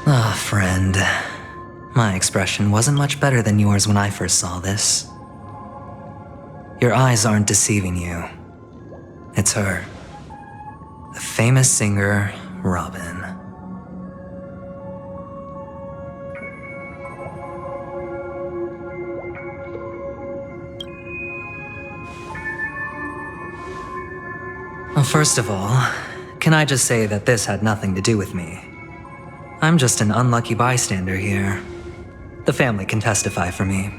Ah, friend. My expression wasn't much better than yours when I first saw this. Your eyes aren't deceiving you. It's her. The famous singer, Robin. Well, first of all, can I just say that this had nothing to do with me? I'm just an unlucky bystander here. The family can testify for me.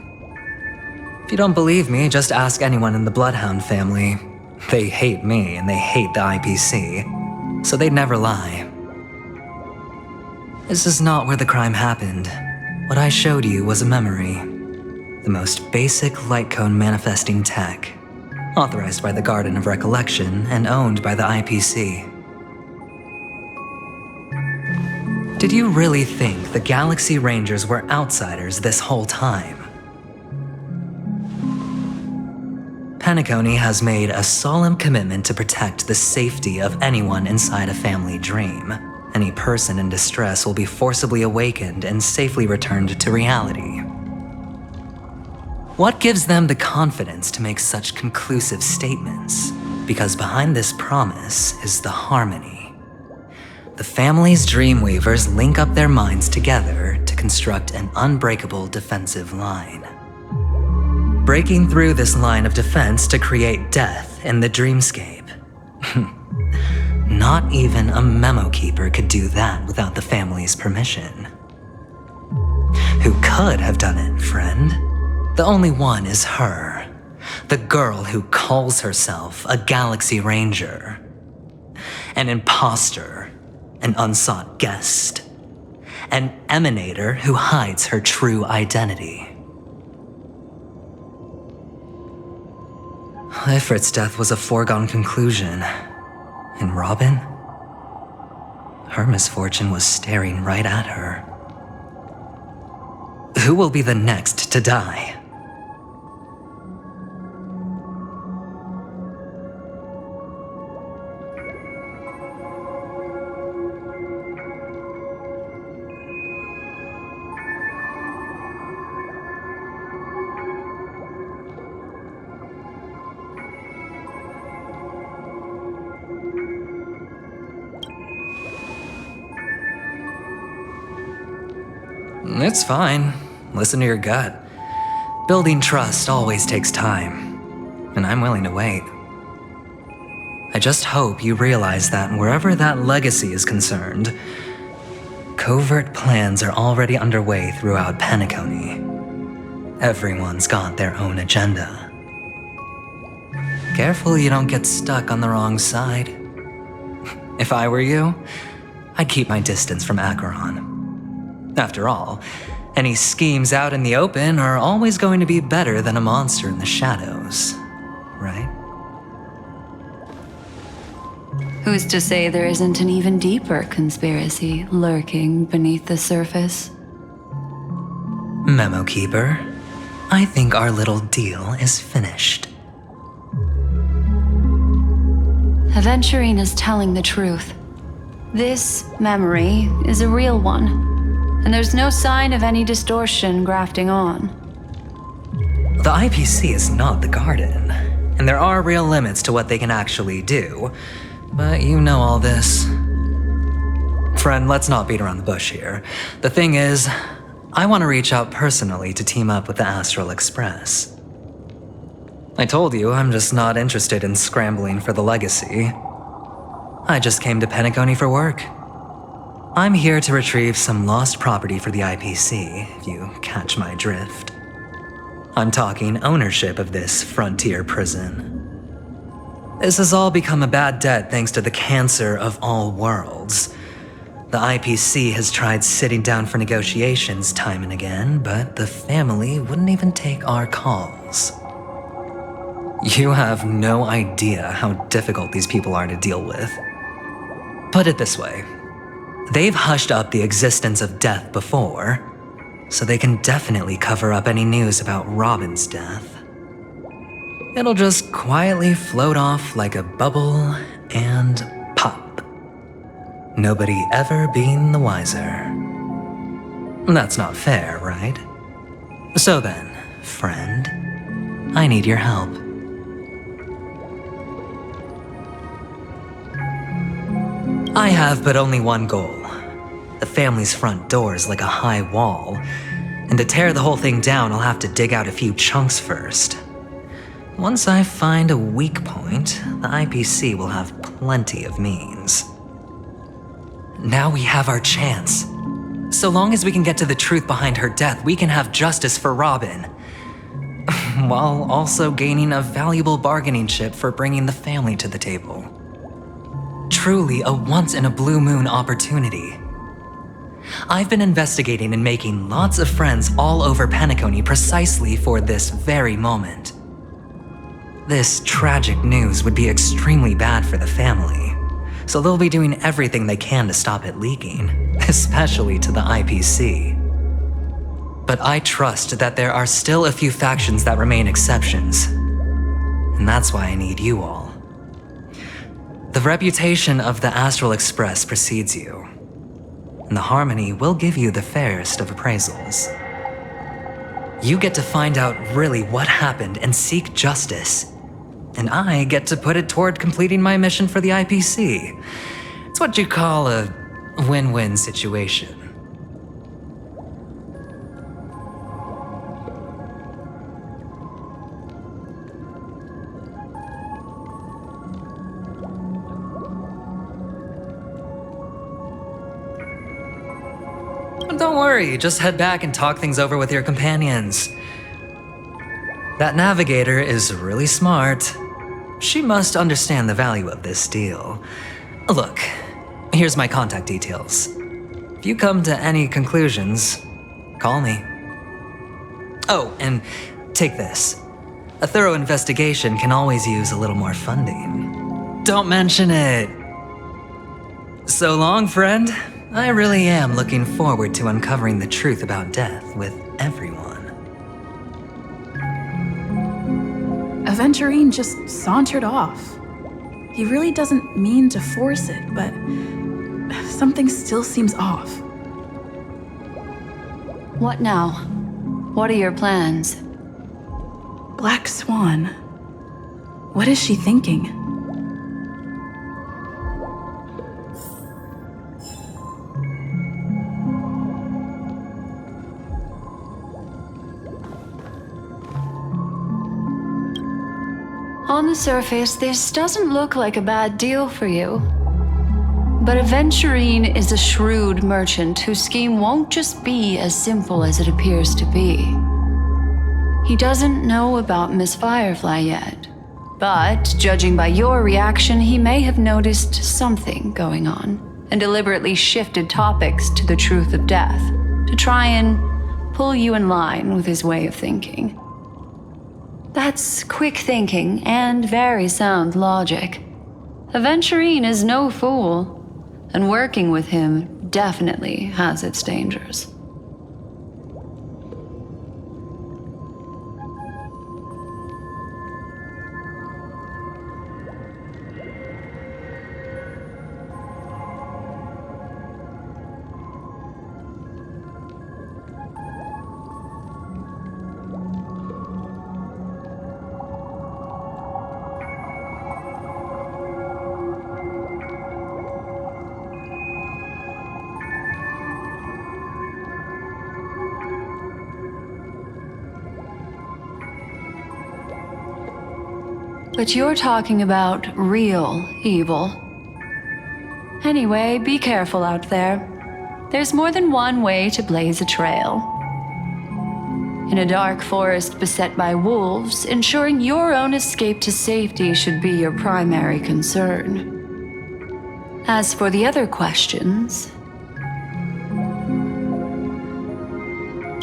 If you don't believe me, just ask anyone in the Bloodhound family. They hate me and they hate the IPC, so they'd never lie. This is not where the crime happened. What I showed you was a memory. The most basic light cone manifesting tech, authorized by the Garden of Recollection and owned by the IPC. Did you really think the Galaxy Rangers were outsiders this whole time? Penacony has made a solemn commitment to protect the safety of anyone inside a family dream. Any person in distress will be forcibly awakened and safely returned to reality. What gives them the confidence to make such conclusive statements? Because behind this promise is the harmony. The family's Dreamweavers link up their minds together to construct an unbreakable defensive line. Breaking through this line of defense to create death in the dreamscape. Not even a memo keeper could do that without the family's permission. Who could have done it, friend? The only one is her. The girl who calls herself a Galaxy Ranger. An imposter. An unsought guest. An emanator who hides her true identity. Ifrit's death was a foregone conclusion. And Robin? Her misfortune was staring right at her. Who will be the next to die? It's fine. Listen to your gut. Building trust always takes time, and I'm willing to wait. I just hope you realize that wherever that legacy is concerned, covert plans are already underway throughout Penacony. Everyone's got their own agenda. Careful you don't get stuck on the wrong side. If I were you, I'd keep my distance from Acheron. After all, any schemes out in the open are always going to be better than a monster in the shadows, right? Who's to say there isn't an even deeper conspiracy lurking beneath the surface? Memo Keeper, I think our little deal is finished. Aventurine is telling the truth. This memory is a real one. And there's no sign of any distortion grafting on. The IPC is not the Garden, and there are real limits to what they can actually do, but you know all this. Friend, let's not beat around the bush here. The thing is, I want to reach out personally to team up with the Astral Express. I told you I'm just not interested in scrambling for the legacy. I just came to Penacony for work. I'm here to retrieve some lost property for the IPC, if you catch my drift. I'm talking ownership of this frontier prison. This has all become a bad debt thanks to the cancer of all worlds. The IPC has tried sitting down for negotiations time and again, but the family wouldn't even take our calls. You have no idea how difficult these people are to deal with. Put it this way. They've hushed up the existence of death before, so they can definitely cover up any news about Robin's death. It'll just quietly float off like a bubble and pop. Nobody ever being the wiser. That's not fair, right? So then, friend, I need your help. I have but only one goal. The family's front door is like a high wall, and to tear the whole thing down, I'll have to dig out a few chunks first. Once I find a weak point, the IPC will have plenty of means. Now we have our chance. So long as we can get to the truth behind her death, we can have justice for Robin, while also gaining a valuable bargaining chip for bringing the family to the table. Truly a once-in-a-blue-moon opportunity. I've been investigating and making lots of friends all over Penacony precisely for this very moment. This tragic news would be extremely bad for the family, so they'll be doing everything they can to stop it leaking, especially to the IPC. But I trust that there are still a few factions that remain exceptions, and that's why I need you all. The reputation of the Astral Express precedes you, and the Harmony will give you the fairest of appraisals. You get to find out really what happened and seek justice, and I get to put it toward completing my mission for the IPC. It's what you call a win-win situation. Don't worry, just head back and talk things over with your companions. That navigator is really smart. She must understand the value of this deal. Look, here's my contact details. If you come to any conclusions, call me. Oh, and take this. A thorough investigation can always use a little more funding. Don't mention it. So long, friend. I really am looking forward to uncovering the truth about death with everyone. Aventurine just sauntered off. He really doesn't mean to force it, but something still seems off. What now? What are your plans? Black Swan. What is she thinking? On the surface, this doesn't look like a bad deal for you. But Aventurine is a shrewd merchant whose scheme won't just be as simple as it appears to be. He doesn't know about Miss Firefly yet, but judging by your reaction, he may have noticed something going on and deliberately shifted topics to the truth of death to try and pull you in line with his way of thinking. That's quick thinking and very sound logic. Aventurine is no fool, and working with him definitely has its dangers. But you're talking about real evil. Anyway, be careful out there. There's more than one way to blaze a trail. In a dark forest beset by wolves, ensuring your own escape to safety should be your primary concern. As for the other questions,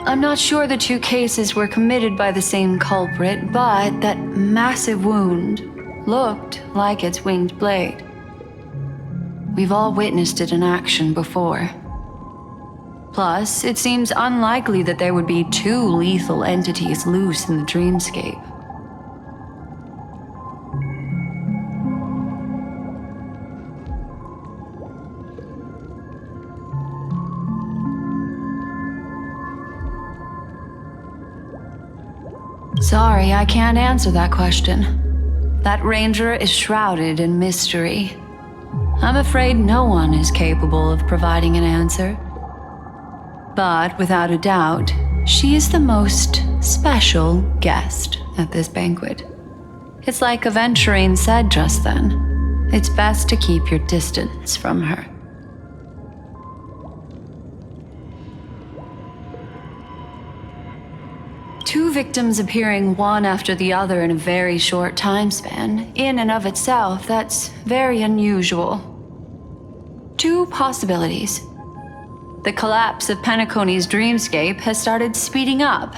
I'm not sure the two cases were committed by the same culprit, but that massive wound looked like its winged blade. We've all witnessed it in action before. Plus, it seems unlikely that there would be two lethal entities loose in the dreamscape. Sorry, I can't answer that question. That ranger is shrouded in mystery. I'm afraid no one is capable of providing an answer. But without a doubt, she is the most special guest at this banquet. It's like Aventurine said just then. It's best to keep your distance from her. Two victims appearing one after the other in a very short time span, in and of itself, that's very unusual. Two possibilities. The collapse of Penacony's dreamscape has started speeding up,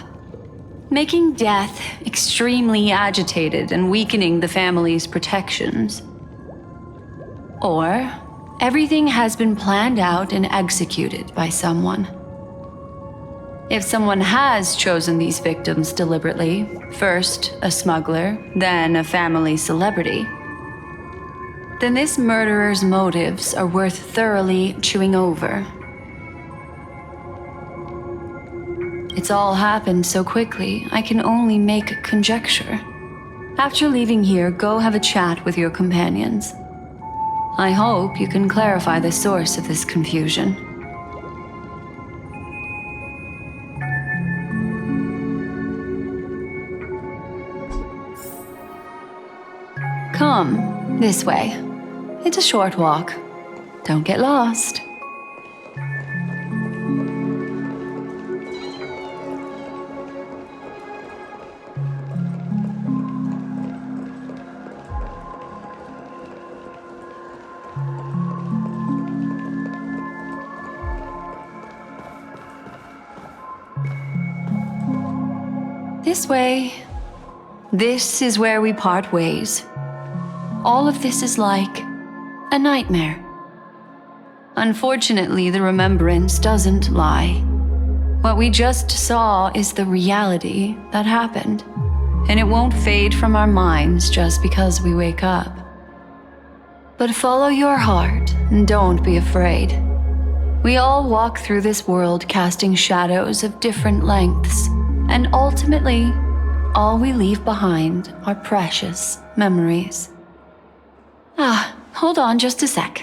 making death extremely agitated and weakening the family's protections. Or everything has been planned out and executed by someone. If someone has chosen these victims deliberately, first a smuggler, then a family celebrity, then this murderer's motives are worth thoroughly chewing over. It's all happened so quickly, I can only make conjecture. After leaving here, go have a chat with your companions. I hope you can clarify the source of this confusion. Come, this way. It's a short walk. Don't get lost. This way. This is where we part ways. All of this is like a nightmare. Unfortunately, the remembrance doesn't lie. What we just saw is the reality that happened, and it won't fade from our minds just because we wake up. But follow your heart and don't be afraid. We all walk through this world casting shadows of different lengths, and ultimately, all we leave behind are precious memories. Hold on just a sec.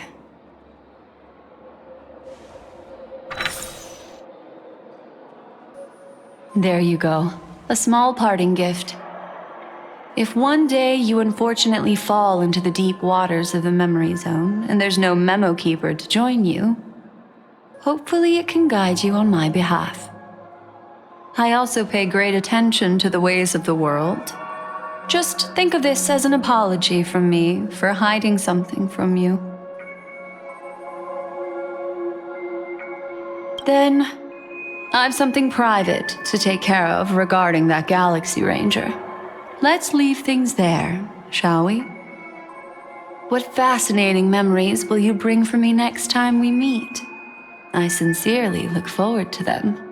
There you go. A small parting gift. If one day you unfortunately fall into the deep waters of the memory zone and there's no memo keeper to join you, hopefully it can guide you on my behalf. I also pay great attention to the ways of the world. Just think of this as an apology from me for hiding something from you. Then, I've something private to take care of regarding that Galaxy Ranger. Let's leave things there, shall we? What fascinating memories will you bring for me next time we meet? I sincerely look forward to them.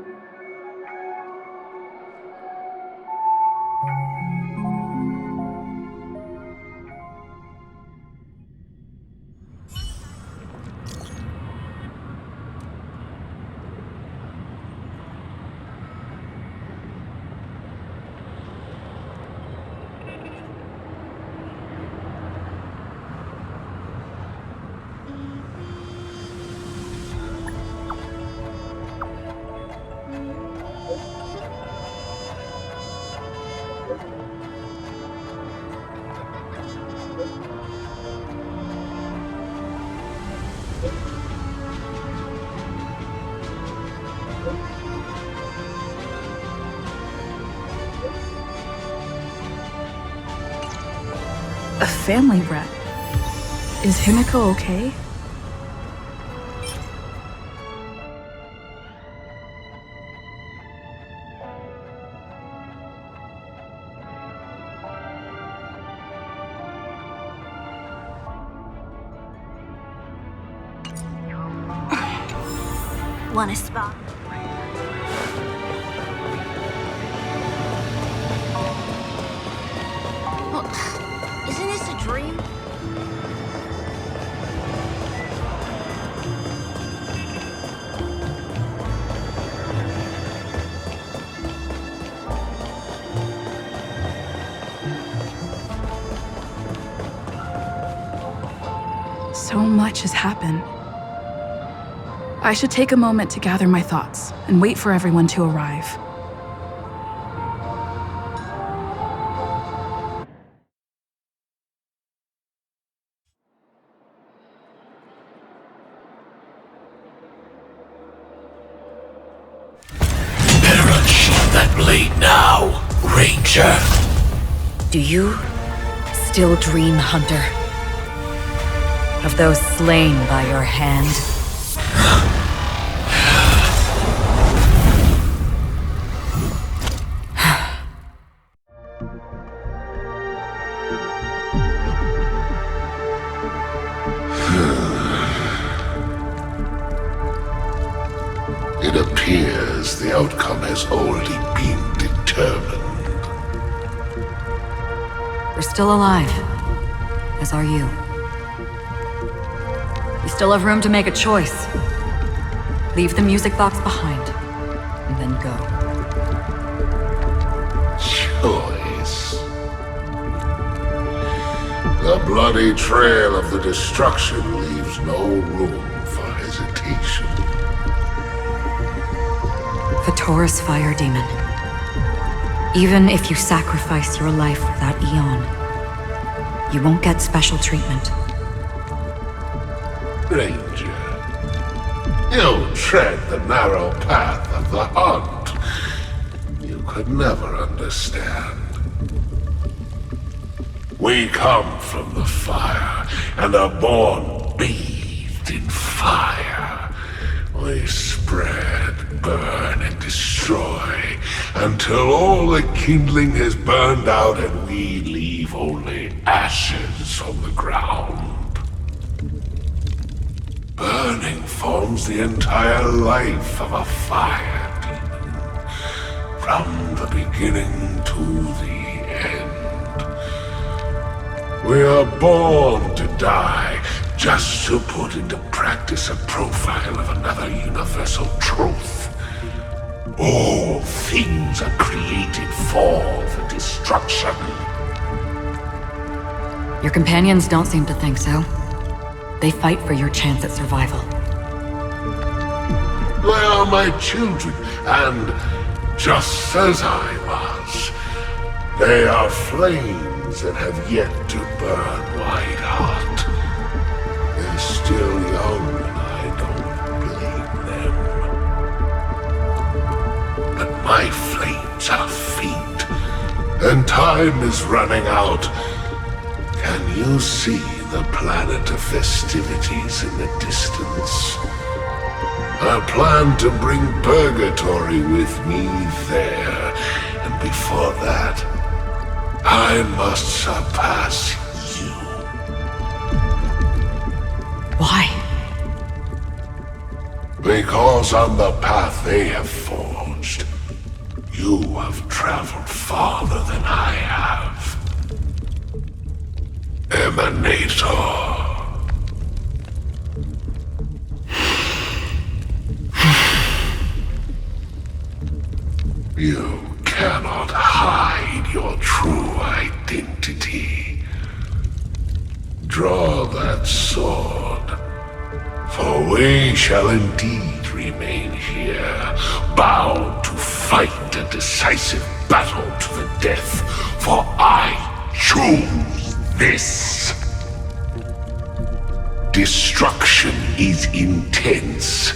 A family rep. Is Himiko okay? Want a spot? Well, isn't this a dream? So much has happened. I should take a moment to gather my thoughts and wait for everyone to arrive. Better unsheath that blade now, Ranger. Do you still dream, Hunter? Of those slain by your hand? It appears the outcome has already been determined. We're still alive, as are you. You still have room to make a choice. Leave the music box behind, and then go. Choice. The bloody trail of the destruction leaves no room for hesitation. Vatora's fire demon. Even if you sacrifice your life for that Eon, you won't get special treatment. Ranger, you tread the narrow path of the hunt. You could never understand. We come from the fire, and are born bathed in fire. We spread, burn, and destroy, until all the kindling has burned out and we leave only ashes on the ground. Burning forms the entire life of a fire demon, from the beginning to the end. We are born to die, just to put into practice a profile of another universal truth. All things are created for the destruction. Your companions don't seem to think so. They fight for your chance at survival. They are my children, and just as I was, they are flames that have yet to burn white hot. They're still young, and I don't blame them. But my flames are faint, and time is running out. Can you see the planet of festivities in the distance? I plan to bring Purgatory with me there, and before that, I must surpass you. Why? Because on the path they have forged, you have traveled farther than I have. Emanator. You cannot hide your true identity. Draw that sword, for we shall indeed remain here, bound to fight a decisive battle to the death, for I choose this. Destruction is intense,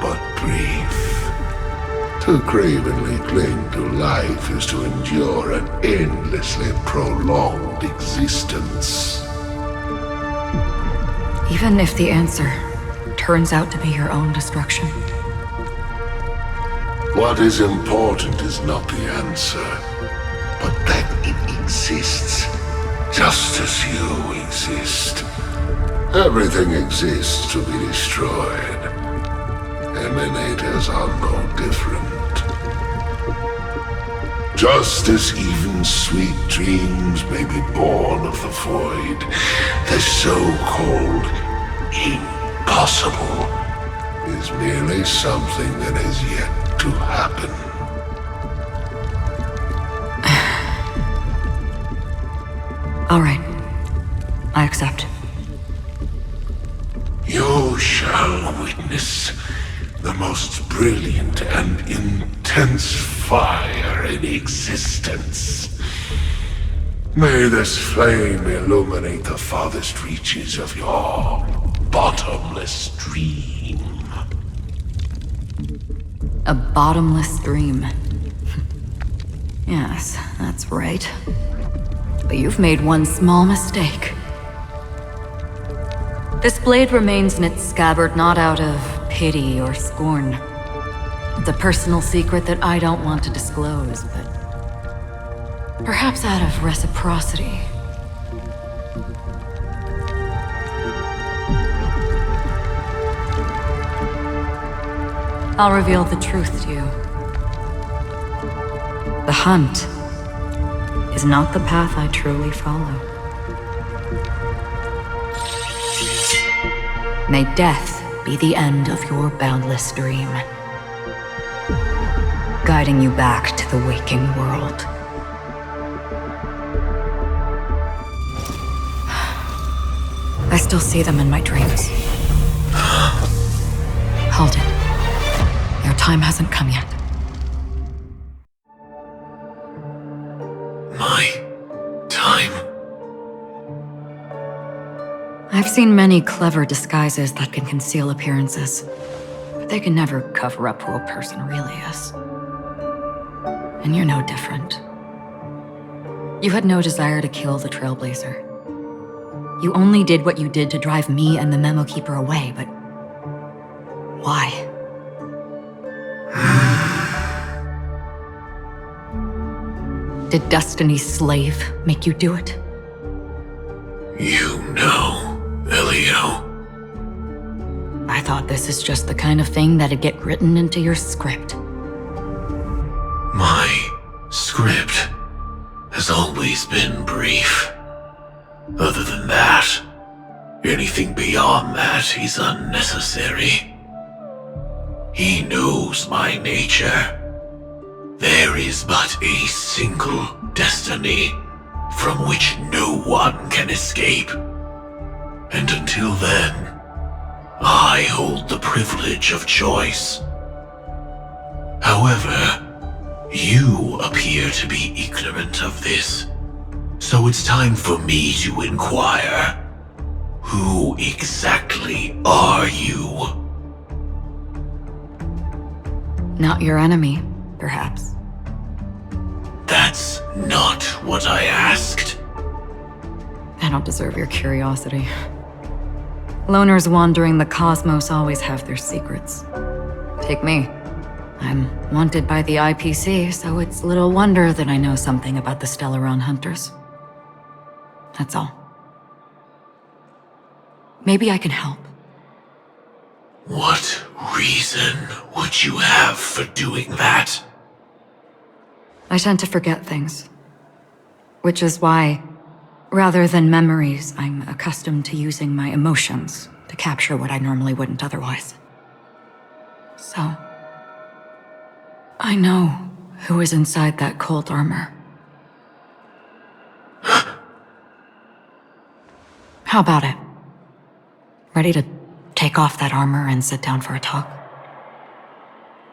but brief. To cravenly cling to life is to endure an endlessly prolonged existence. Even if the answer turns out to be your own destruction. What is important is not the answer, but that it exists, just as you exist. Everything exists to be destroyed. Emanators are no different. Just as even sweet dreams may be born of the void, the so-called impossible is merely something that has yet to happen. All right. I accept. shall witness the most brilliant and intense fire in existence. May this flame illuminate the farthest reaches of your bottomless dream. A bottomless dream. Yes, that's right. But you've made one small mistake. This blade remains in its scabbard not out of pity or scorn. It's a personal secret that I don't want to disclose, but perhaps out of reciprocity. I'll reveal the truth to you. The hunt is not the path I truly follow. May death be the end of your boundless dream, guiding you back to the waking world. I still see them in my dreams. Hold it. Your time hasn't come yet. My time? I've seen many clever disguises that can conceal appearances, but they can never cover up who a person really is. And you're no different. You had no desire to kill the Trailblazer. You only did what you did to drive me and the Memo Keeper away, but why? Did Destiny's slave make you do it? You know, Elio. I thought this is just the kind of thing that'd get written into your script. My script has always been brief. Other than that, anything beyond that is unnecessary. He knows my nature. There is but a single destiny from which no one can escape. And until then, I hold the privilege of choice. However, you appear to be ignorant of this, so it's time for me to inquire. Who exactly are you? Not your enemy, perhaps. That's not what I asked. I don't deserve your curiosity. Loners wandering the cosmos always have their secrets. Take me. I'm wanted by the IPC, so it's little wonder that I know something about the Stellaron Hunters. That's all. Maybe I can help. What reason would you have for doing that? I tend to forget things. Which is why, rather than memories, I'm accustomed to using my emotions to capture what I normally wouldn't otherwise. So, I know who is inside that cold armor. How about it? Ready to take off that armor and sit down for a talk?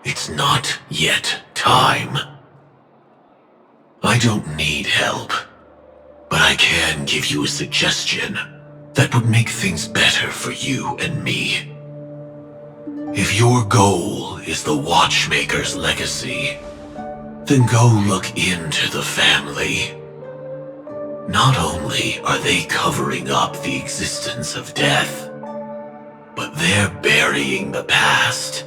It's not yet time. I don't need help, but I can give you a suggestion that would make things better for you and me. If your goal is the Watchmaker's legacy, then go look into the family. Not only are they covering up the existence of death, but they're burying the past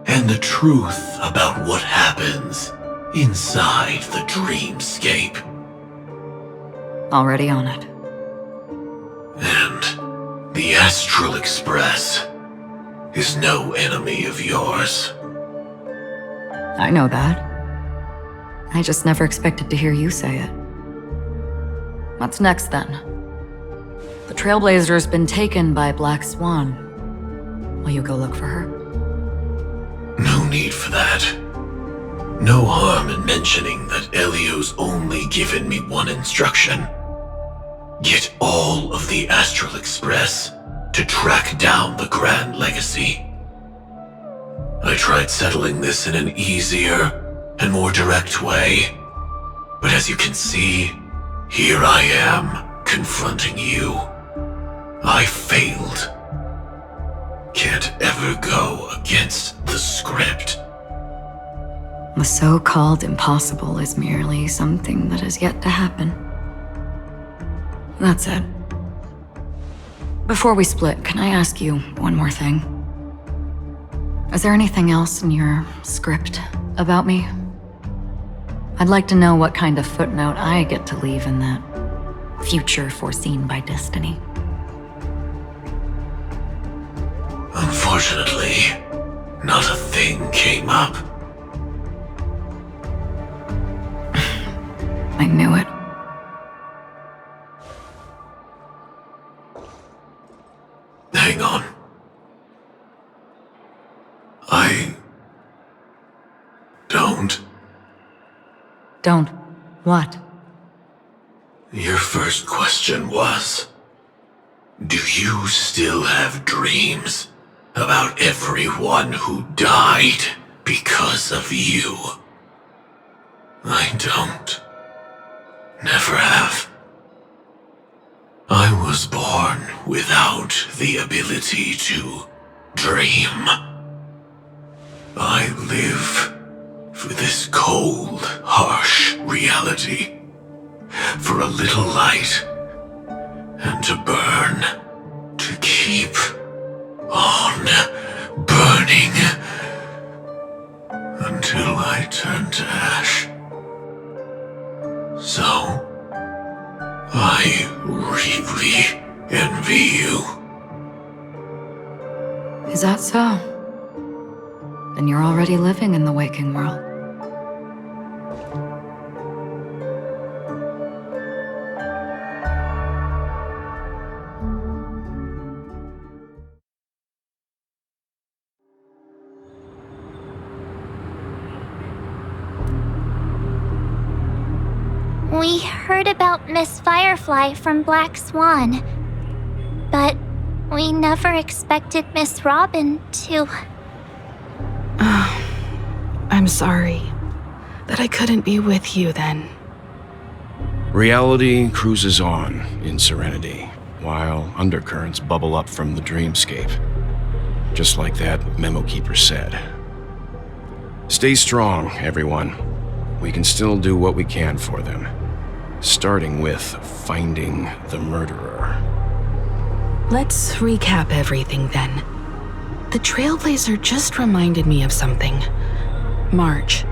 and the truth about what happens inside the dreamscape. Already on it. And the Astral Express is no enemy of yours. I know that. I just never expected to hear you say it. What's next, then? The Trailblazer's been taken by Black Swan. Will you go look for her? No need for that. No harm in mentioning that Elio's only given me one instruction. Get all of the Astral Express to track down the Grand Legacy. I tried settling this in an easier and more direct way, but as you can see, here I am, confronting you. I failed. Can't ever go against the script. The so-called impossible is merely something that has yet to happen. That's it. Before we split, can I ask you one more thing? Is there anything else in your script about me? I'd like to know what kind of footnote I get to leave in that future foreseen by destiny. Unfortunately, not a thing came up. I knew it. Hang on. I don't. Don't. What? Your first question was, do you still have dreams about everyone who died because of you? I don't. Never have. I was born without the ability to dream. I live for this cold, harsh reality, for a little light, and to burn, to keep on burning, until I turn to ash. So, I really envy you. Is that so? Then you're already living in the waking world. We heard about Miss Firefly from Black Swan, but we never expected Miss Robin to... I'm sorry that I couldn't be with you then. Reality cruises on in serenity, while undercurrents bubble up from the dreamscape. Just like that memo keeper said. Stay strong, everyone. We can still do what we can for them. Starting with finding the murderer. Let's recap everything then. The Trailblazer just reminded me of something. March,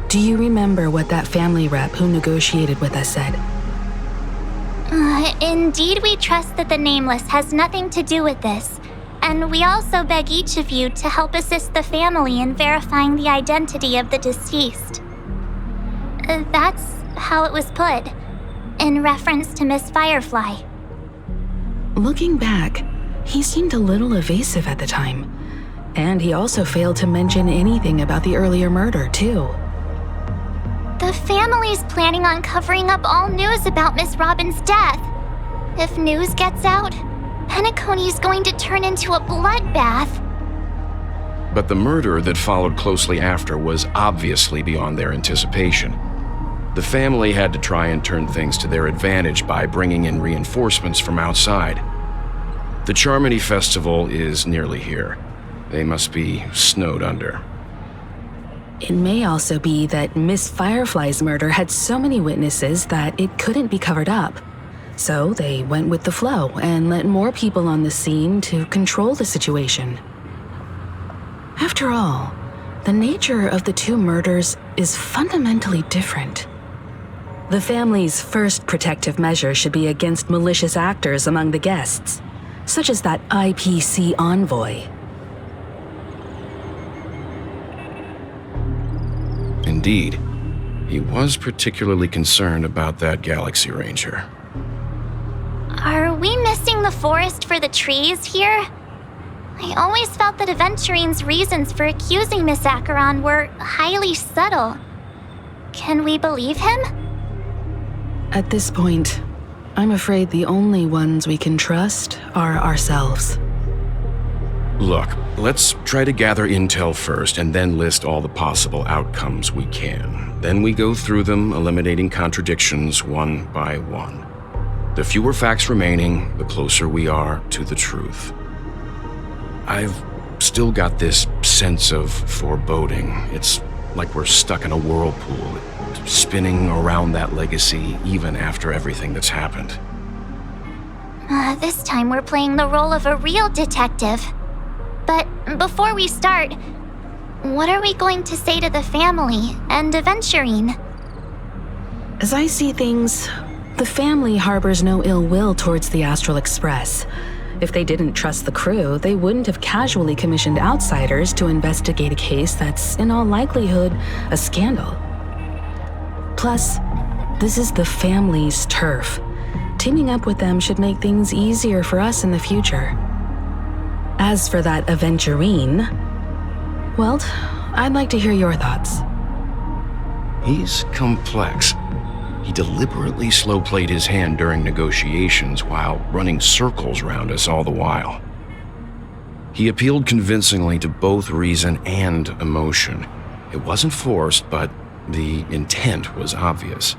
do you remember what that family rep who negotiated with us said? Indeed, we trust that the Nameless has nothing to do with this, and we also beg each of you to help assist the family in verifying the identity of the deceased. That's how it was put, in reference to Miss Firefly. Looking back, he seemed a little evasive at the time, and he also failed to mention anything about the earlier murder, too. The family's planning on covering up all news about Miss Robin's death. If news gets out, Penacony's going to turn into a bloodbath. But the murder that followed closely after was obviously beyond their anticipation. The family had to try and turn things to their advantage by bringing in reinforcements from outside. The Charmony Festival is nearly here. They must be snowed under. It may also be that Miss Firefly's murder had so many witnesses that it couldn't be covered up. So they went with the flow and let more people on the scene to control the situation. After all, the nature of the two murders is fundamentally different. The family's first protective measure should be against malicious actors among the guests, such as that IPC envoy. Indeed, he was particularly concerned about that Galaxy Ranger. Are we missing the forest for the trees here? I always felt that Aventurine's reasons for accusing Miss Acheron were highly subtle. Can we believe him? At this point, I'm afraid the only ones we can trust are ourselves. Look, let's try to gather intel first and then list all the possible outcomes we can. Then we go through them, eliminating contradictions one by one. The fewer facts remaining, the closer we are to the truth. I've still got this sense of foreboding. It's like we're stuck in a whirlpool, spinning around that legacy even after everything that's happened. This time we're playing the role of a real detective. But before we start, what are we going to say to the family and Aventurine? As I see things, the family harbors no ill will towards the Astral Express. If they didn't trust the crew, they wouldn't have casually commissioned outsiders to investigate a case that's, in all likelihood, a scandal. Plus, this is the family's turf. Teaming up with them should make things easier for us in the future. As for that Aventurine, well, I'd like to hear your thoughts. He's complex. He deliberately slow-played his hand during negotiations while running circles around us all the while. He appealed convincingly to both reason and emotion. It wasn't forced, but the intent was obvious.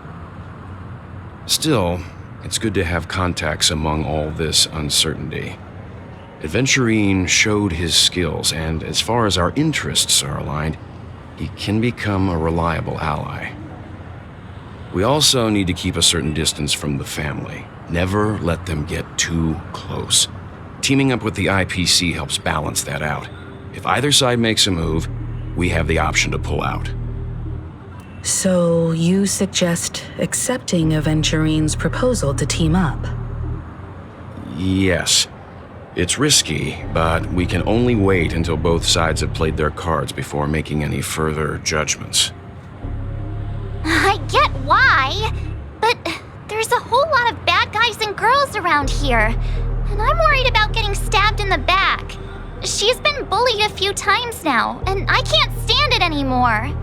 Still, it's good to have contacts among all this uncertainty. Aventurine showed his skills, and as far as our interests are aligned, he can become a reliable ally. We also need to keep a certain distance from the family. Never let them get too close. Teaming up with the IPC helps balance that out. If either side makes a move, we have the option to pull out. So you suggest accepting Aventurine's proposal to team up? Yes. It's risky, but we can only wait until both sides have played their cards before making any further judgments. I get why, but there's a whole lot of bad guys and girls around here, and I'm worried about getting stabbed in the back. She's been bullied a few times now, and I can't stand it anymore.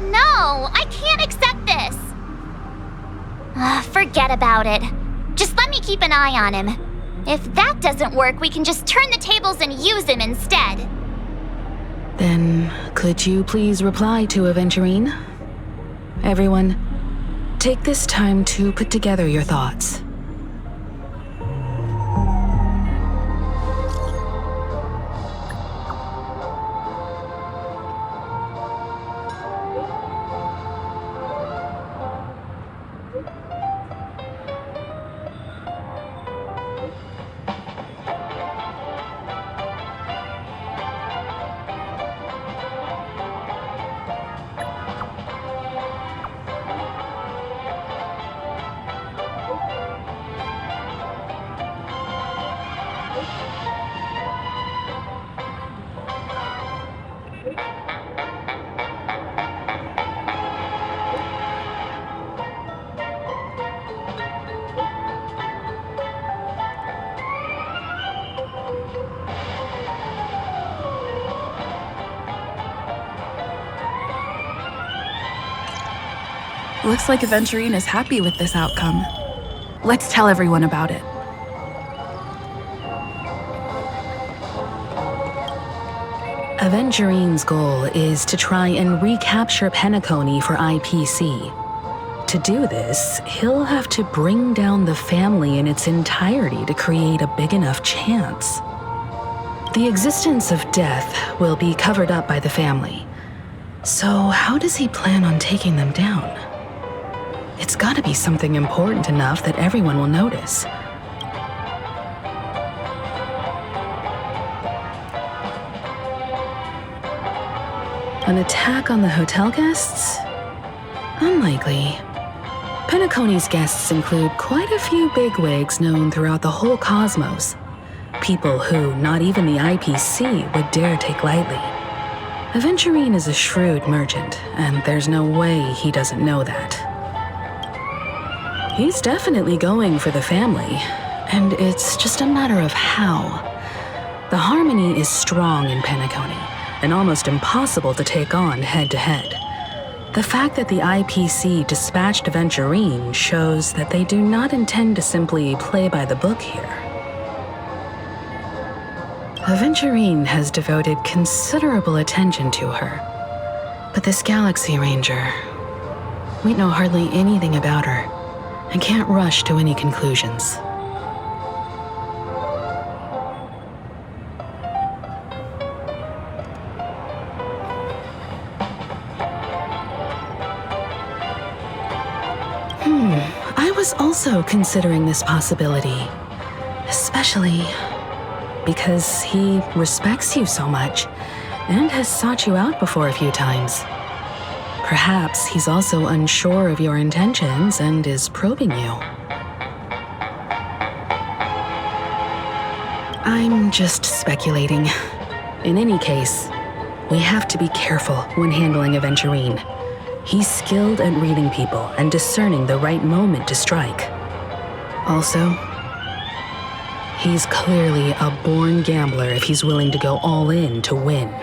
No, I can't accept this. Forget about it. Just let me keep an eye on him. If that doesn't work, we can just turn the tables and use him instead. Then, could you please reply to Aventurine? Everyone, take this time to put together your thoughts. Looks like Aventurine is happy with this outcome. Let's tell everyone about it. Aventurine's goal is to try and recapture Penacony for IPC. To do this, he'll have to bring down the family in its entirety to create a big enough chance. The existence of death will be covered up by the family. So how does he plan on taking them down? It's gotta be something important enough that everyone will notice. An attack on the hotel guests? Unlikely. Penacony's guests include quite a few bigwigs known throughout the whole cosmos. People who not even the IPC would dare take lightly. Aventurine is a shrewd merchant, and there's no way he doesn't know that. He's definitely going for the family, and it's just a matter of how. The harmony is strong in Penacony, and almost impossible to take on head-to-head. The fact that the IPC dispatched Aventurine shows that they do not intend to simply play by the book here. Aventurine has devoted considerable attention to her, but this Galaxy Ranger, we know hardly anything about her and can't rush to any conclusions. I was also considering this possibility, especially because he respects you so much and has sought you out before a few times. Perhaps he's also unsure of your intentions and is probing you. I'm just speculating. In any case, we have to be careful when handling Aventurine. He's skilled at reading people and discerning the right moment to strike. Also, he's clearly a born gambler if he's willing to go all in to win.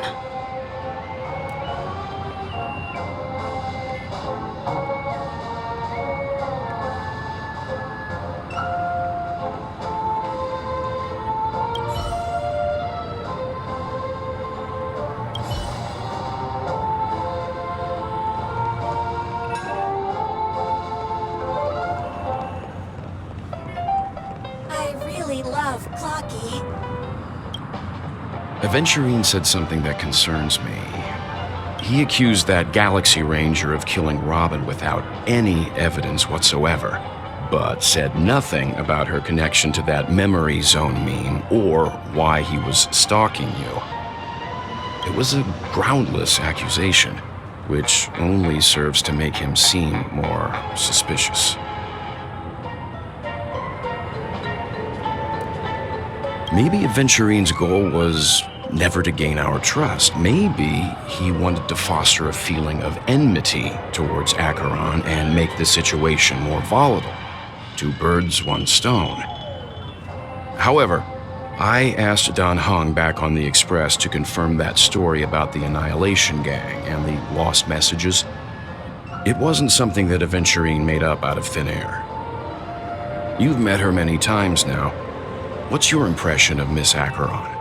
Aventurine said something that concerns me. He accused that Galaxy Ranger of killing Robin without any evidence whatsoever, but said nothing about her connection to that memory zone meme or why he was stalking you. It was a groundless accusation, which only serves to make him seem more suspicious. Maybe Aventurine's goal was never to gain our trust. Maybe he wanted to foster a feeling of enmity towards Acheron and make the situation more volatile. 2 birds, 1 stone. However, I asked Don Hung back on the Express to confirm that story about the Annihilation Gang and the lost messages. It wasn't something that Aventurine made up out of thin air. You've met her many times now. What's your impression of Miss Acheron?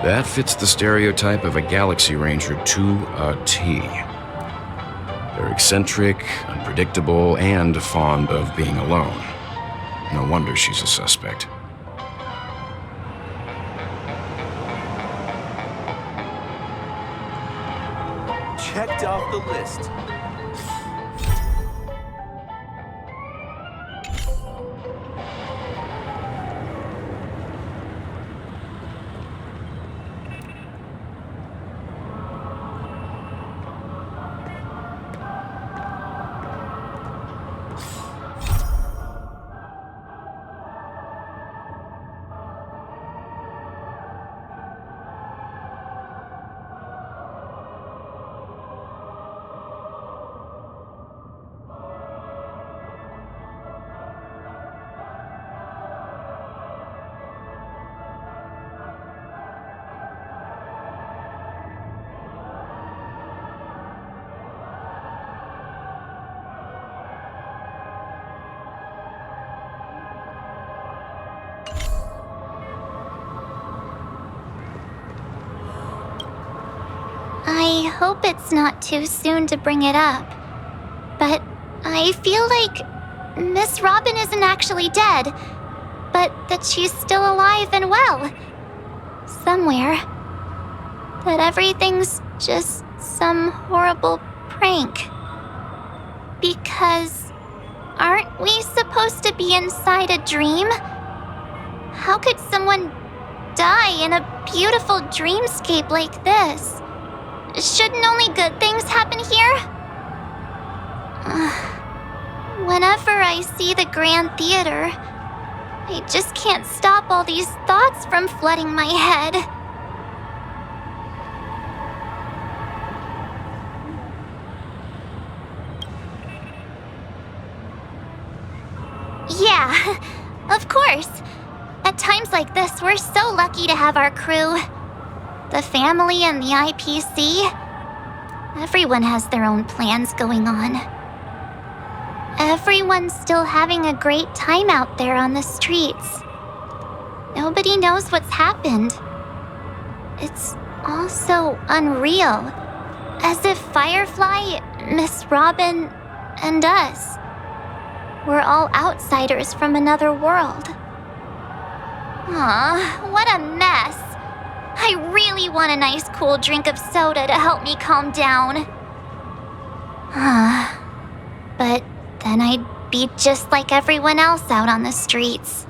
That fits the stereotype of a Galaxy Ranger to a T. They're eccentric, unpredictable, and fond of being alone. No wonder she's a suspect. Checked off the list. I hope it's not too soon to bring it up, but I feel like Miss Robin isn't actually dead, but that she's still alive and well. Somewhere. That everything's just some horrible prank. Because aren't we supposed to be inside a dream? How could someone die in a beautiful dreamscape like this? Shouldn't only good things happen here? Whenever I see the Grand Theater, I just can't stop all these thoughts from flooding my head. Yeah, of course. At times like this, we're so lucky to have our crew. The family and the IPC. Everyone has their own plans going on. Everyone's still having a great time out there on the streets. Nobody knows what's happened. It's all so unreal. As if Firefly, Miss Robin, and us we're all outsiders from another world. Aw, what a mess. I really want a nice cool drink of soda to help me calm down. But then I'd be just like everyone else out on the streets.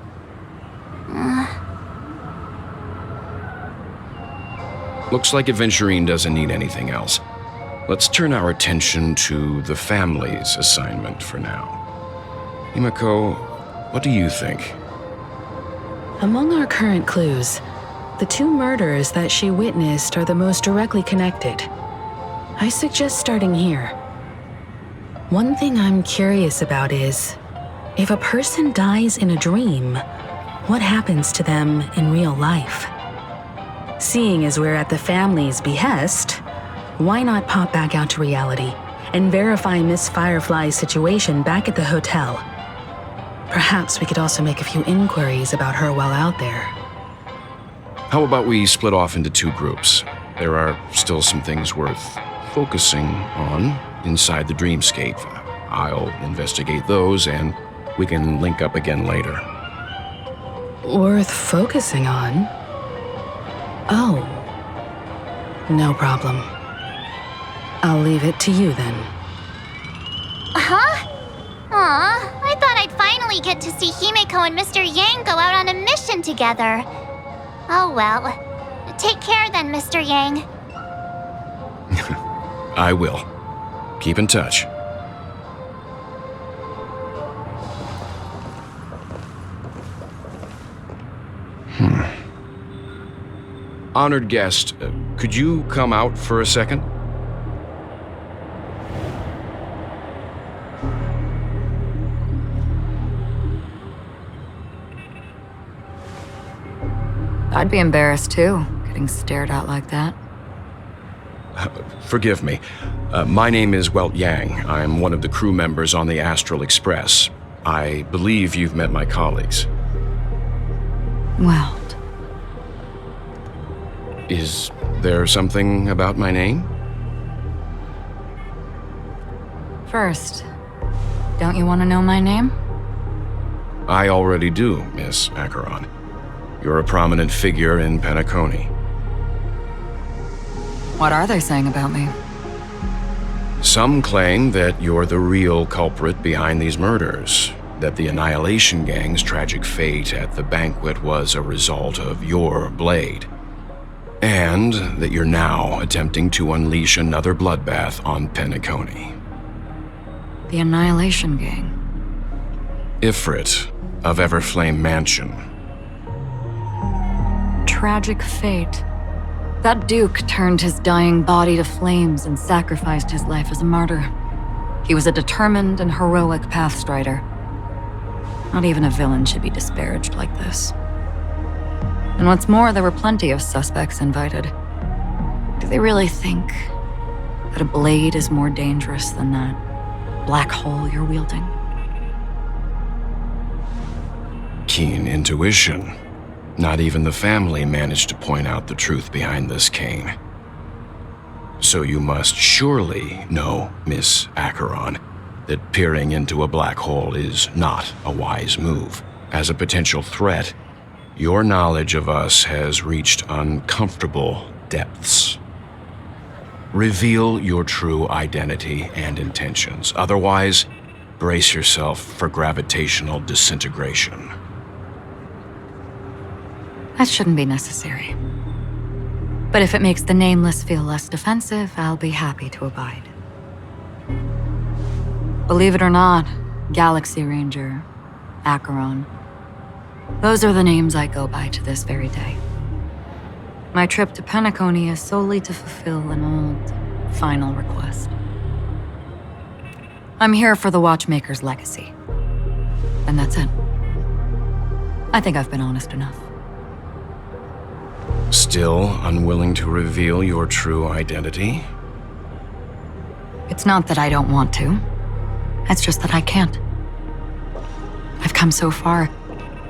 Looks like Aventurine doesn't need anything else. Let's turn our attention to the family's assignment for now. Himiko, what do you think? Among our current clues, the 2 murders that she witnessed are the most directly connected. I suggest starting here. One thing I'm curious about is, if a person dies in a dream, what happens to them in real life? Seeing as we're at the family's behest, why not pop back out to reality and verify Miss Firefly's situation back at the hotel? Perhaps we could also make a few inquiries about her while out there. How about we split off into 2 groups? There are still some things worth focusing on inside the dreamscape. I'll investigate those, and we can link up again later. Worth focusing on? Oh. No problem. I'll leave it to you then. Huh? Aw, I thought I'd finally get to see Himiko and Mr. Yang go out on a mission together. Oh well. Take care then, Mr. Yang. I will. Keep in touch. Honored guest, could you come out for a second? I'd be embarrassed too, getting stared at like that. Forgive me. My name is Welt Yang. I'm one of the crew members on the Astral Express. I believe you've met my colleagues. Welt. Is there something about my name? First, don't you want to know my name? I already do, Miss Acheron. You're a prominent figure in Penacony. What are they saying about me? Some claim that you're the real culprit behind these murders, that the Annihilation Gang's tragic fate at the banquet was a result of your blade, and that you're now attempting to unleash another bloodbath on Penacony. The Annihilation Gang. Ifrit of Everflame Mansion. Tragic fate. That Duke turned his dying body to flames and sacrificed his life as a martyr. He was a determined and heroic pathstrider. Not even a villain should be disparaged like this. And what's more, there were plenty of suspects invited. Do they really think that a blade is more dangerous than that black hole you're wielding? Keen intuition. Not even the family managed to point out the truth behind this cane. So you must surely know, Miss Acheron, that peering into a black hole is not a wise move. As a potential threat, your knowledge of us has reached uncomfortable depths. Reveal your true identity and intentions. Otherwise, brace yourself for gravitational disintegration. That shouldn't be necessary. But if it makes the Nameless feel less defensive, I'll be happy to abide. Believe it or not, Galaxy Ranger, Acheron. Those are the names I go by to this very day. My trip to Penacony is solely to fulfill an old, final request. I'm here for the Watchmaker's legacy. And that's it. I think I've been honest enough. Still unwilling to reveal your true identity? It's not that I don't want to. It's just that I can't. I've come so far,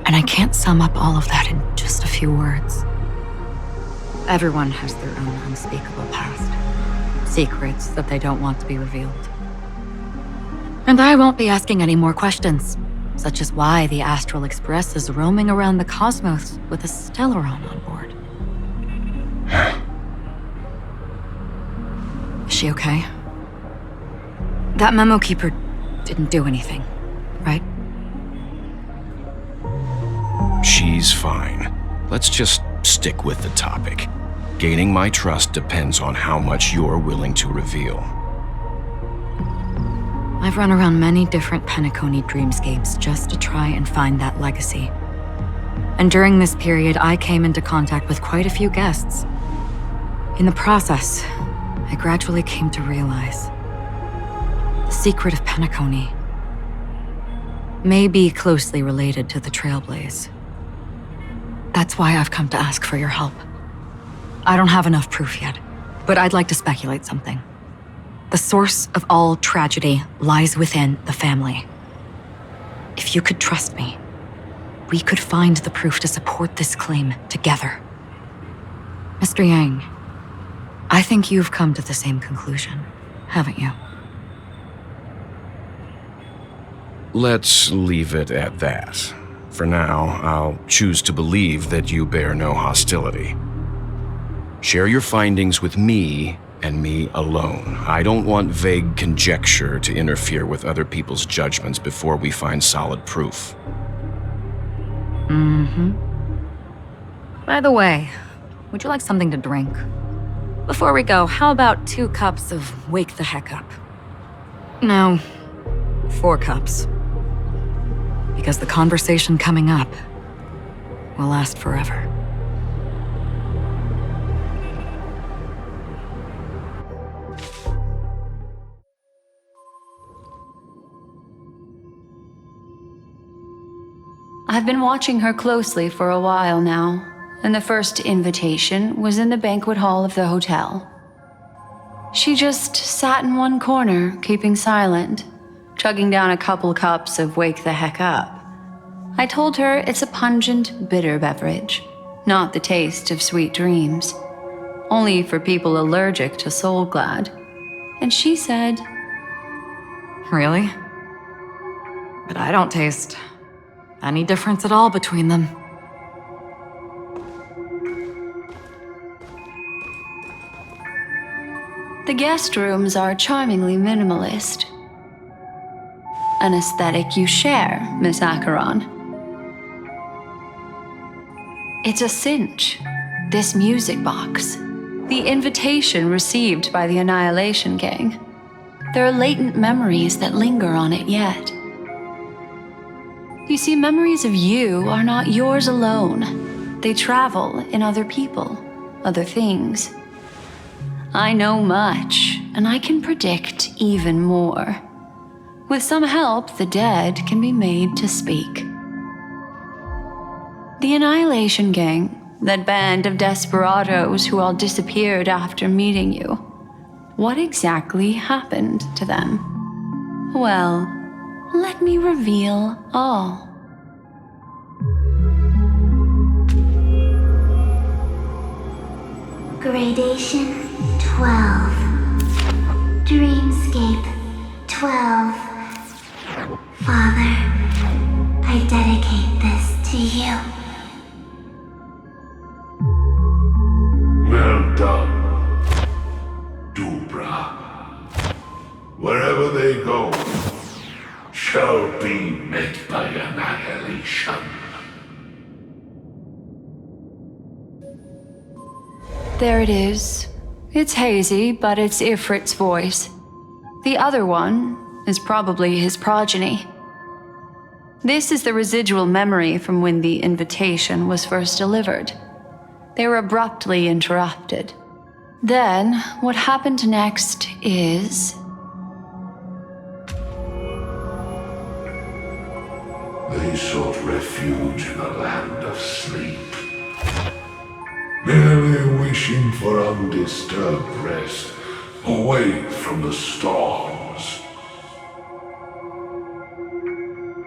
and I can't sum up all of that in just a few words. Everyone has their own unspeakable past. Secrets that they don't want to be revealed. And I won't be asking any more questions, such as why the Astral Express is roaming around the cosmos with a Stellaron on board. Is she okay? That memo keeper didn't do anything, right? She's fine. Let's just stick with the topic. Gaining my trust depends on how much you're willing to reveal. I've run around many different Penacony dreamscapes just to try and find that legacy. And during this period, I came into contact with quite a few guests. In the process, I gradually came to realize the secret of Penacony may be closely related to the Trailblaze. That's why I've come to ask for your help. I don't have enough proof yet, but I'd like to speculate something. The source of all tragedy lies within the family. If you could trust me, we could find the proof to support this claim together. Mr. Yang, I think you've come to the same conclusion, haven't you? Let's leave it at that. For now, I'll choose to believe that you bear no hostility. Share your findings with me and me alone. I don't want vague conjecture to interfere with other people's judgments before we find solid proof. By the way, would you like something to drink? Before we go, how about 2 cups of Wake the Heck Up? No, 4 cups. Because the conversation coming up will last forever. I've been watching her closely for a while now, and the first invitation was in the banquet hall of the hotel. She just sat in one corner, keeping silent, chugging down a couple cups of Wake the Heck Up. I told her it's a pungent, bitter beverage, not the taste of sweet dreams, only for people allergic to Soul Glad. And she said, Really? But I don't taste any difference at all between them. the guest rooms are charmingly minimalist. An aesthetic you share, Miss Acheron. It's a cinch, this music box. The invitation received by the Annihilation Gang. There are latent memories that linger on it yet. You see, memories of you are not yours alone. They travel in other people, other things. I know much, and I can predict even more. With some help, the dead can be made to speak. The Annihilation Gang, that band of desperados who all disappeared after meeting you. What exactly happened to them? Well, let me reveal all. Gradation 12. Dreamscape 12. Father, I dedicate this to you. Well done, Dubra. Wherever they go, shall be met by annihilation. There it is. It's hazy, but it's Ifrit's voice. The other one is probably his progeny. This is the residual memory from when the invitation was first delivered. They were abruptly interrupted. Then, what happened next is... They sought refuge in a land of sleep, merely wishing for undisturbed rest, away from the storms.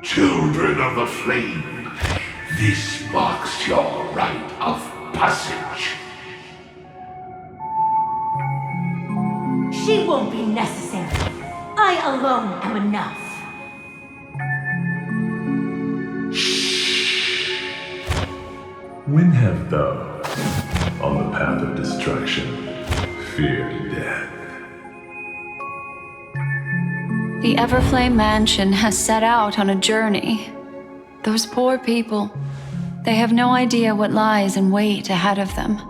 Children of the Flame, this marks your rite of passage. She won't be necessary. I alone am enough. When have thou, on the path of destruction, feared death? The Everflame Mansion has set out on a journey. Those poor people, they have no idea what lies in wait ahead of them.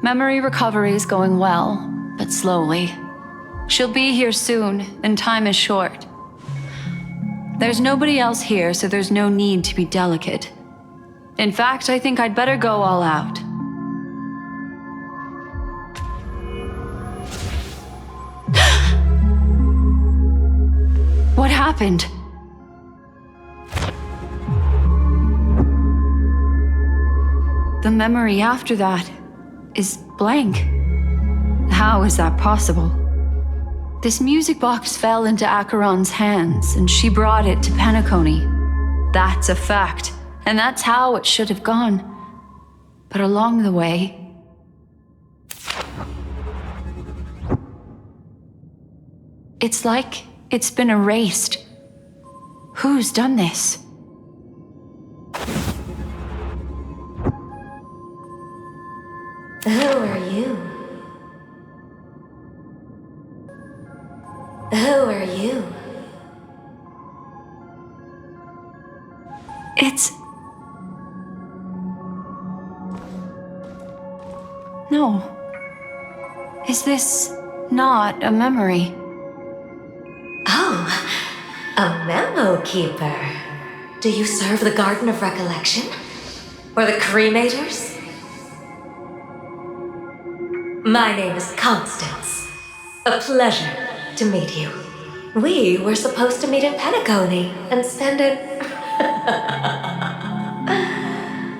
Memory recovery is going well, but slowly. She'll be here soon, and time is short. There's nobody else here, so there's no need to be delicate. In fact, I think I'd better go all out. What happened? The memory after that is blank. How is that possible? This music box fell into Acheron's hands, and she brought it to Penacony. That's a fact, and that's how it should have gone. But along the way... it's like it's been erased. Who's done this? Who are you? Who are you? It's... no. Is this not a memory? Oh, a memo keeper. Do you serve the Garden of Recollection? Or the Cremators? My name is Constance. A pleasure to meet you. We were supposed to meet in Penacony and spend an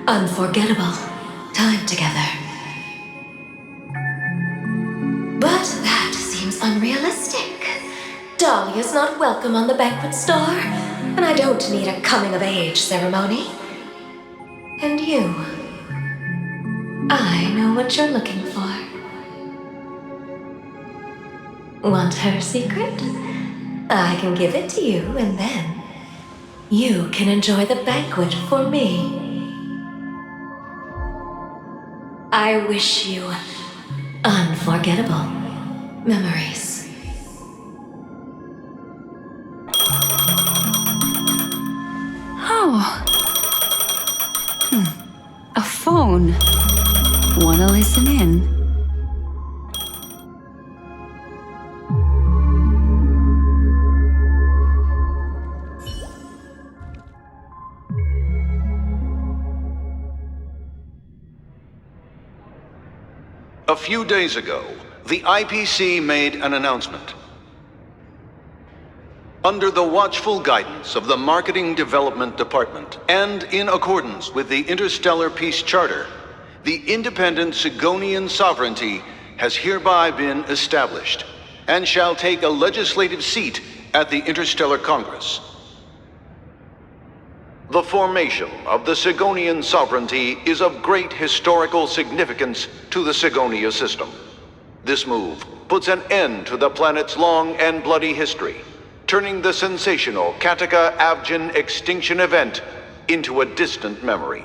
unforgettable time together. But that seems unrealistic. Dahlia's not welcome on the banquet store, and I don't need a coming-of-age ceremony. And you, I know what you're looking for. Want her secret? I can give it to you, and then you can enjoy the banquet for me. I wish you unforgettable memories. Oh. A phone. Wanna listen in? A few days ago, the IPC made an announcement. Under the watchful guidance of the Marketing Development Department, and in accordance with the Interstellar Peace Charter, the independent Sigonian sovereignty has hereby been established, and shall take a legislative seat at the Interstellar Congress. The formation of the Sigonian sovereignty is of great historical significance to the Sigonia system. This move puts an end to the planet's long and bloody history, turning the sensational Kataka-Avgin extinction event into a distant memory.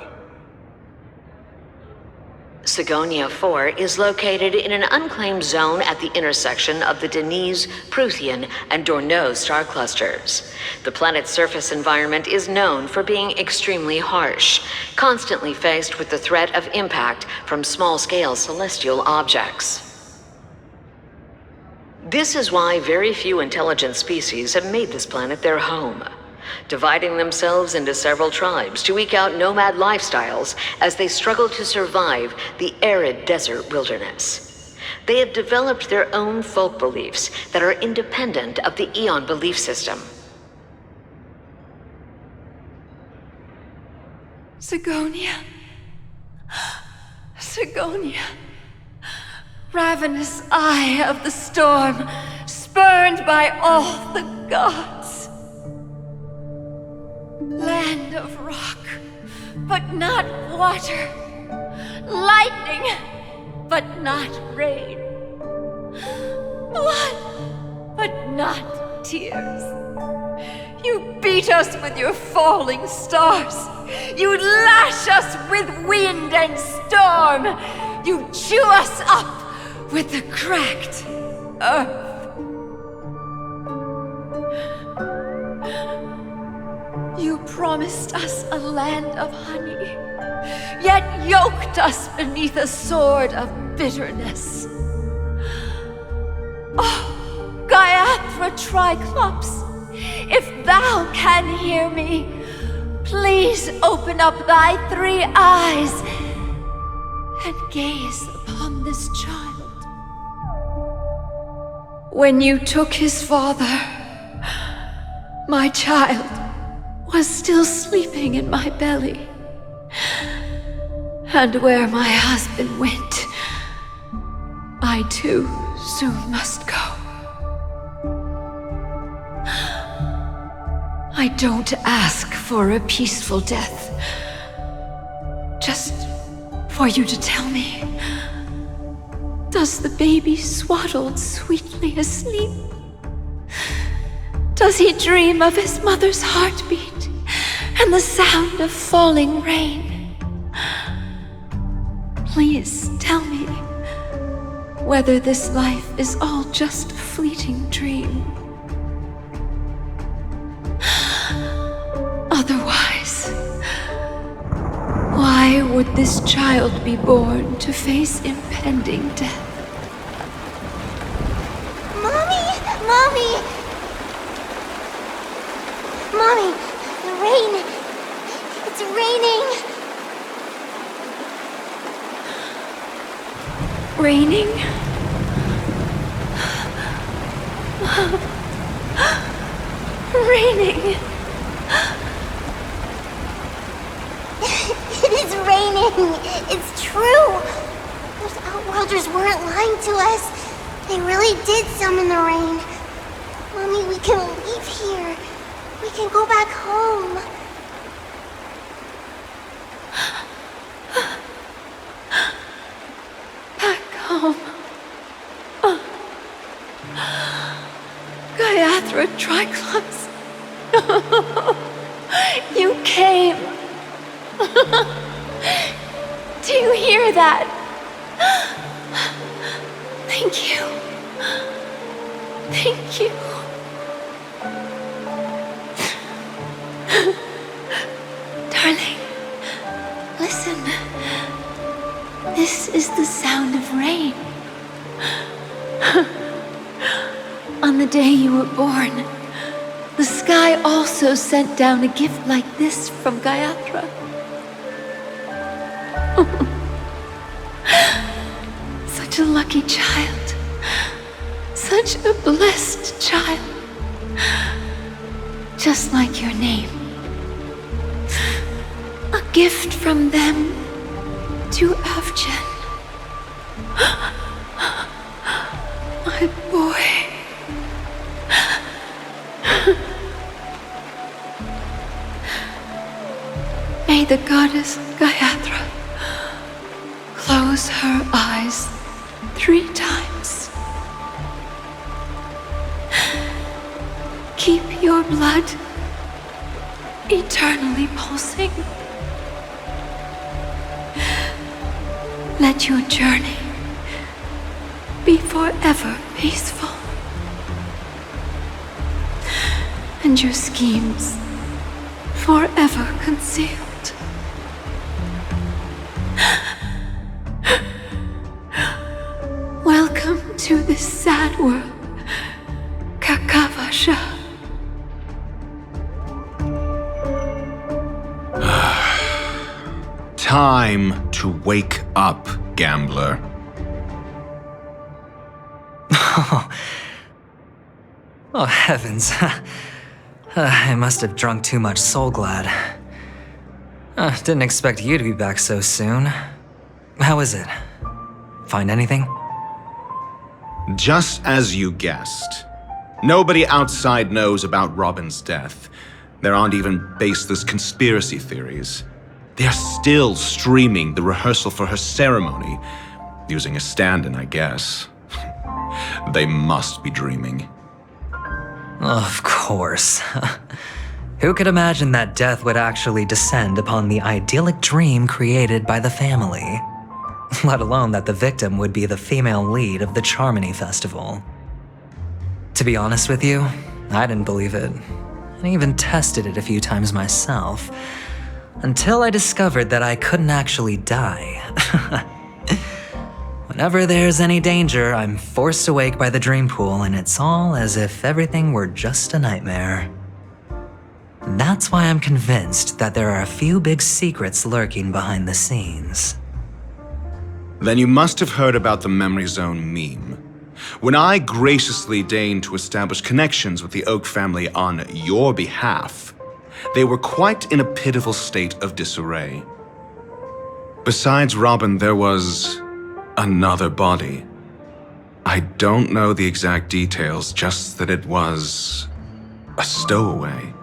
Sigonia 4 is located in an unclaimed zone at the intersection of the Denise, Prothean, and Dorneau star clusters. The planet's surface environment is known for being extremely harsh, constantly faced with the threat of impact from small-scale celestial objects. This is why very few intelligent species have made this planet their home. dividing themselves into several tribes to eke out nomad lifestyles as they struggle to survive the arid desert wilderness. They have developed their own folk beliefs that are independent of the Eon belief system. Sigonia. Sigonia. Ravenous eye of the storm, spurned by all the gods. Land of rock, but not water. Lightning, but not rain. Blood, but not tears. You beat us with your falling stars. You lash us with wind and storm. You chew us up with the cracked earth. You promised us a land of honey, yet yoked us beneath a sword of bitterness. Oh, Gaiathra Triclops, if thou can hear me, please open up thy 3 eyes and gaze upon this child. When you took his father, my child was still sleeping in my belly. And where my husband went, I too soon must go. I don't ask for a peaceful death, just for you to tell me, does the baby swaddled sweetly asleep? Does he dream of his mother's heartbeat and the sound of falling rain? Please tell me whether this life is all just a fleeting dream. Otherwise, why would this child be born to face impending death? Mommy! Mommy! Mommy, the rain! It's raining! Raining? Raining! It is raining! It's true! Those Outworlders weren't lying to us. They really did summon the rain. Mommy, we can leave here. We can go back home. Back home. Gaiathra Triclops. You came. Do you hear that? Thank you. Thank you. Darling, listen. This is the sound of rain. On the day you were born, the sky also sent down a gift like this from Gaiathra. Such a lucky child. Such a blessed child. Just like your name. A gift from them to Avgen. My boy. May the goddess Gaiathra close her eyes 3 times. Keep your blood eternally pulsing. Let your journey be forever peaceful. And your schemes forever concealed. Welcome to this sad world, Kakavasha. Time to wake up, gambler. Oh, heavens. I must have drunk too much Soul Glad. Didn't expect you to be back so soon. How is it? Find anything? Just as you guessed. Nobody outside knows about Robin's death. There aren't even baseless conspiracy theories. They're still streaming the rehearsal for her ceremony, using a stand-in, I guess. They must be dreaming. Of course. Who could imagine that death would actually descend upon the idyllic dream created by the family? Let alone that the victim would be the female lead of the Charmony Festival. To be honest with you, I didn't believe it. I even tested it a few times myself, until I discovered that I couldn't actually die. Whenever there's any danger, I'm forced awake by the dream pool, and it's all as if everything were just a nightmare. That's why I'm convinced that there are a few big secrets lurking behind the scenes. Then you must have heard about the Memory Zone meme. When I graciously deigned to establish connections with the Oak family on your behalf, they were quite in a pitiful state of disarray. Besides Robin, there was another body. I don't know the exact details, just that it was a stowaway.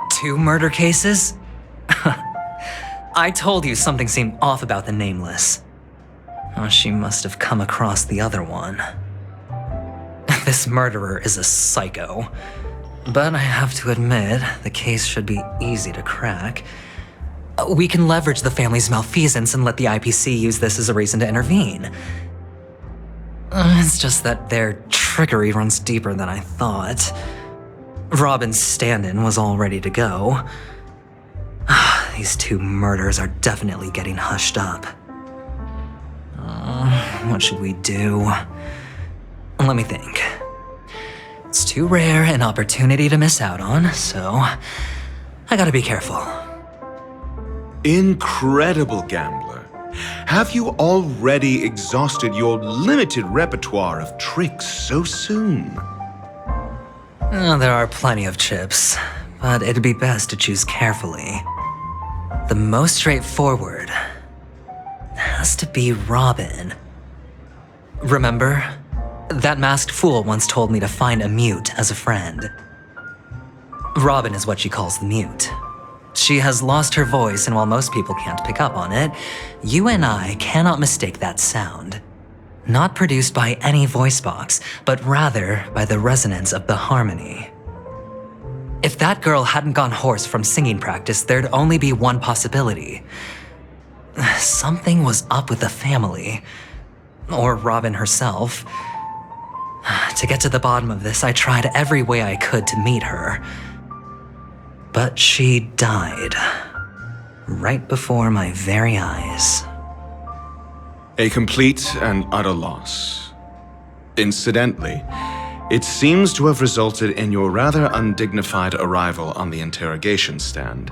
2 murder cases? I told you something seemed off about the Nameless. Oh, she must have come across the other one. This murderer is a psycho. But I have to admit, the case should be easy to crack. We can leverage the family's malfeasance and let the IPC use this as a reason to intervene. It's just that their trickery runs deeper than I thought. Robin's stand-in was all ready to go. These 2 murders are definitely getting hushed up. What should we do? Let me think. It's too rare an opportunity to miss out on, so I gotta be careful. Incredible, gambler. Have you already exhausted your limited repertoire of tricks so soon? There are plenty of chips, but it'd be best to choose carefully. The most straightforward has to be Robin. Remember? That masked fool once told me to find a mute as a friend. Robin is what she calls the mute. She has lost her voice, and while most people can't pick up on it, you and I cannot mistake that sound. Not produced by any voice box, but rather by the resonance of the harmony. If that girl hadn't gone hoarse from singing practice, there'd only be one possibility. Something was up with the family. Or Robin herself. To get to the bottom of this, I tried every way I could to meet her. But she died. Right before my very eyes. A complete and utter loss. Incidentally, it seems to have resulted in your rather undignified arrival on the interrogation stand.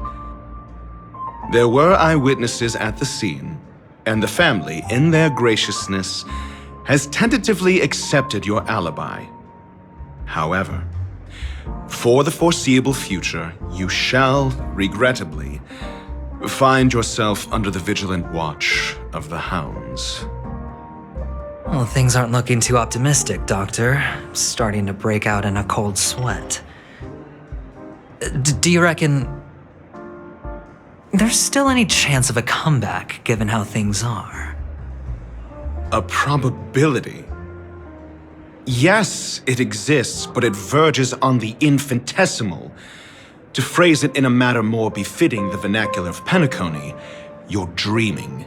There were eyewitnesses at the scene, and the family, in their graciousness, has tentatively accepted your alibi. However, for the foreseeable future, you shall, regrettably, find yourself under the vigilant watch of the hounds. Well, things aren't looking too optimistic, Doctor. I'm starting to break out in a cold sweat. Do you reckon there's still any chance of a comeback, given how things are? A probability? Yes, it exists, but it verges on the infinitesimal. To phrase it in a manner more befitting the vernacular of Penacony, you're dreaming.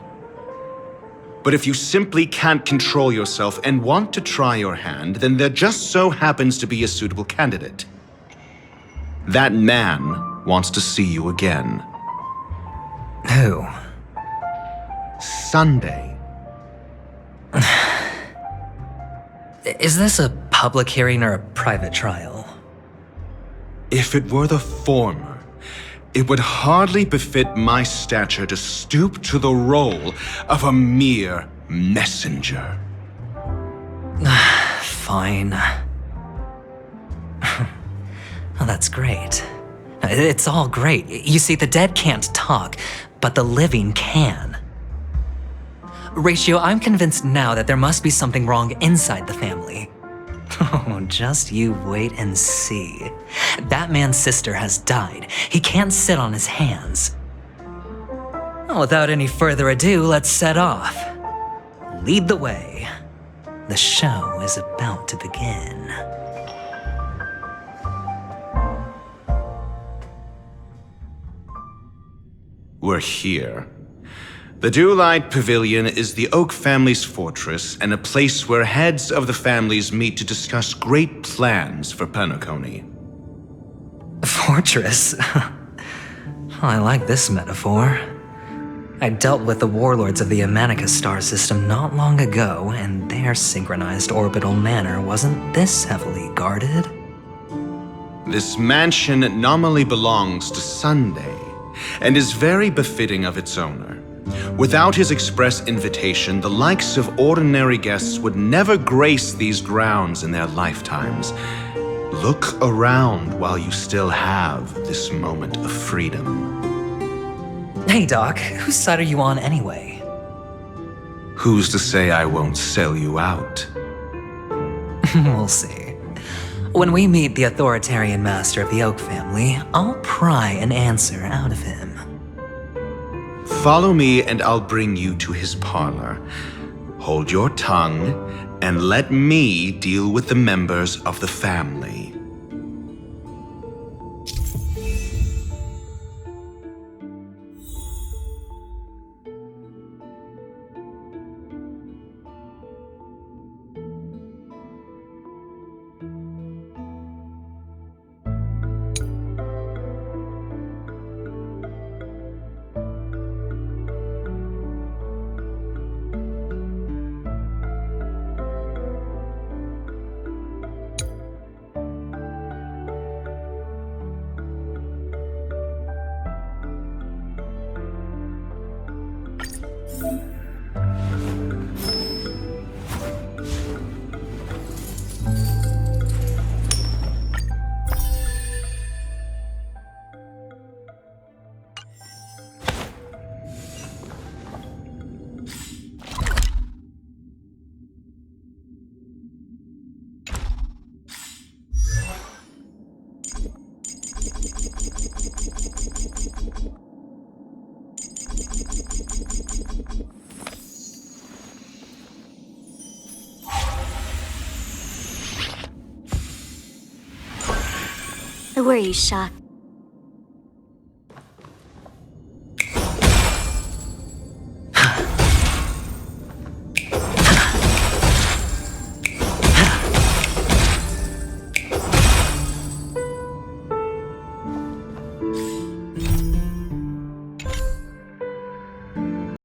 But if you simply can't control yourself and want to try your hand, then there just so happens to be a suitable candidate. That man wants to see you again. Who? Sunday. Is this a public hearing or a private trial? If it were the former, It would hardly befit my stature to stoop to the role of a mere messenger. Fine. Oh, that's great. It's all great. You see, the dead can't talk, but the living can. Ratio, I'm convinced now that there must be something wrong inside the family. Oh, just you wait and see. That man's sister has died. He can't sit on his hands. Without any further ado, let's set off. Lead the way. The show is about to begin. We're here. The Dewlight Pavilion is the Oak family's fortress and a place where heads of the families meet to discuss great plans for Penacony. Fortress? I like this metaphor. I dealt with the warlords of the Amanicus star system not long ago, and their synchronized orbital manor wasn't this heavily guarded. This mansion nominally belongs to Sunday, and is very befitting of its owner. Without his express invitation, the likes of ordinary guests would never grace these grounds in their lifetimes. Look around while you still have this moment of freedom. Hey, Doc, whose side are you on anyway? Who's to say I won't sell you out? We'll see. When we meet the authoritarian master of the Oak family, I'll pry an answer out of him. Follow me and I'll bring you to his parlor. Hold your tongue and let me deal with the members of the family. Were you shocked